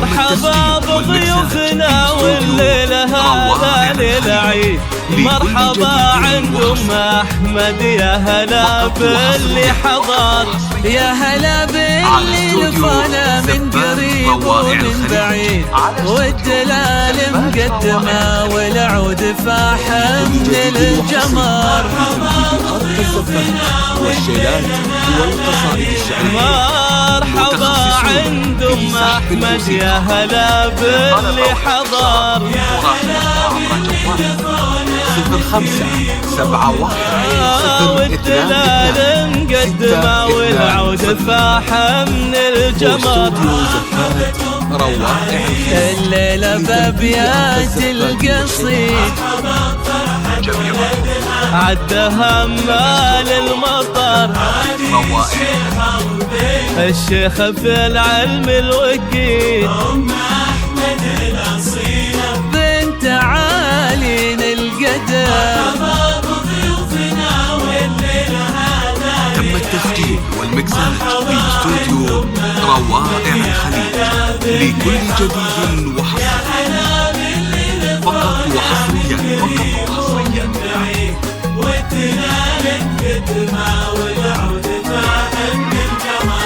مرحبا بضيوفنا والليلة هذا للعيد. مرحبا عند ام احمد يا هلا باللي حضر، يا هلا باللي لفانا من قريب ومن بعيد، والدلال مقدمه والعود فاحم من الجمر. والشيلات والقصائد الشعرية. مرحبا عند ام احمد يا هلا باللي حضر، 0571 والدلال مقدمه والعود فاحم من الجمر. الليلة بابيات القصيد عدها مال المطر، الشيخ في العلم الوكيل ام احمد الاصيلة بنت عالين القدر. تم التسجيل والمكساج في استوديو روائع الخليج لكل جديد وحصري، فقط وحصريا، فقط وحصريا. والدلال مقدمه والعود فاحم من الجمر.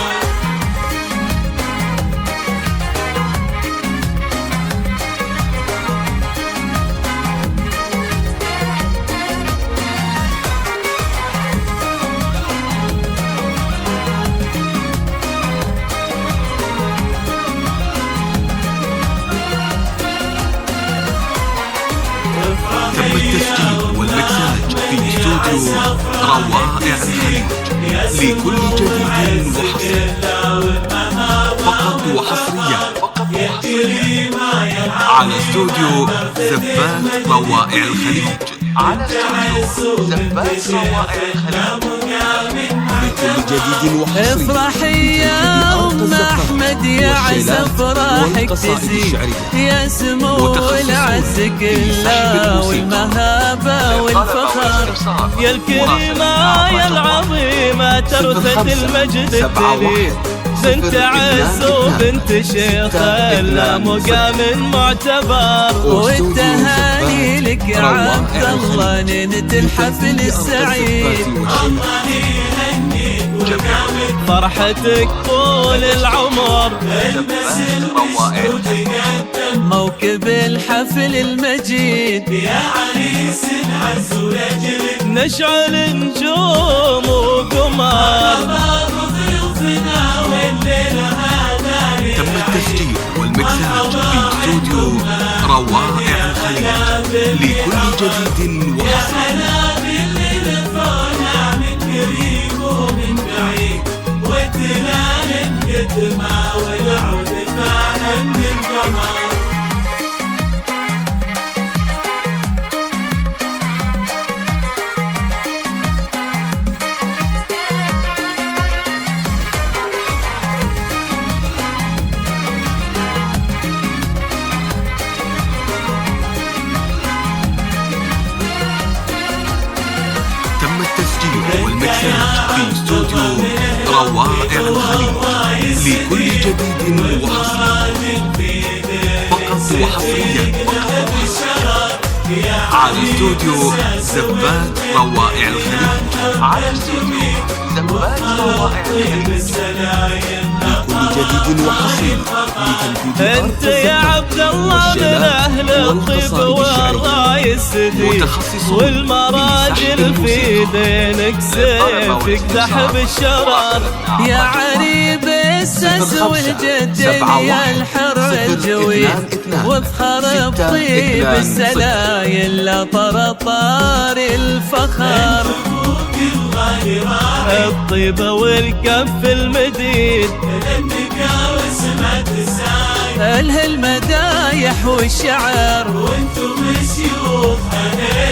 تم التسجيل والمكساج في استوديو روائع الخليج لكل جديد وحصري، فقط وحصريا، فقط وحصريا على استوديو زبات روائع الخليج، على استوديو زبات روائع الخليج لكل جديد وحصري. افرحي يا ام احمد يا عسى افراحك تزيد، يا سمو العز كله والمهابه والفخر، يا الكريمه يا العظيمه ترثة المجد الدليل، بنت عز وبنت شيخ لا مقام معتبر. والتهاني لك يا عبد الله ننت الحفل السعيد، فرحتك طول العمر، موكب الحفل المجيد، يا عريس العز ورجلك نشعل نجوم وقمر. تم التسجيل والمكساج في استوديو روائع الخليج لكل جديد وحصري. والدلال مقدمه والعود فاحم من الجمر. تم التسجيل والمكساج في استوديو روائع الخليج لكل جديد وحصري، فقط وحصريا، فقط وحصريا على استوديو زبات روائع الخليج، على استوديو زبات روائع الخليج لكل جديد وحصري لتنفيذ انت يا عبد الله من اهل الطب والراي السديد، والمراجل في دينك سيف يقدح بالشرر، يا عريب السس والجد يا الحر الجويد، وافخر بطيب السلايل لا طرطار الفخر، الطيبة والكف المديد، المدايح والشعر، وانتم شيوخ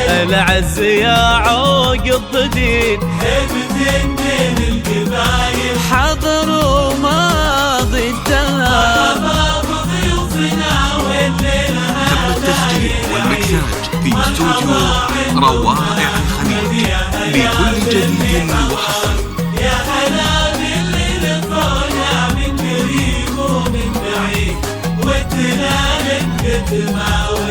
العز يا عوق الضديد، هيبتين بين القبايل حضروا ماضي الدهر. تم التسجيل والمكساج في استوديو روائع الخليج لكل جديد وحصري. يا هلا باللي لقونا من قريب ومن بعيد. الدمع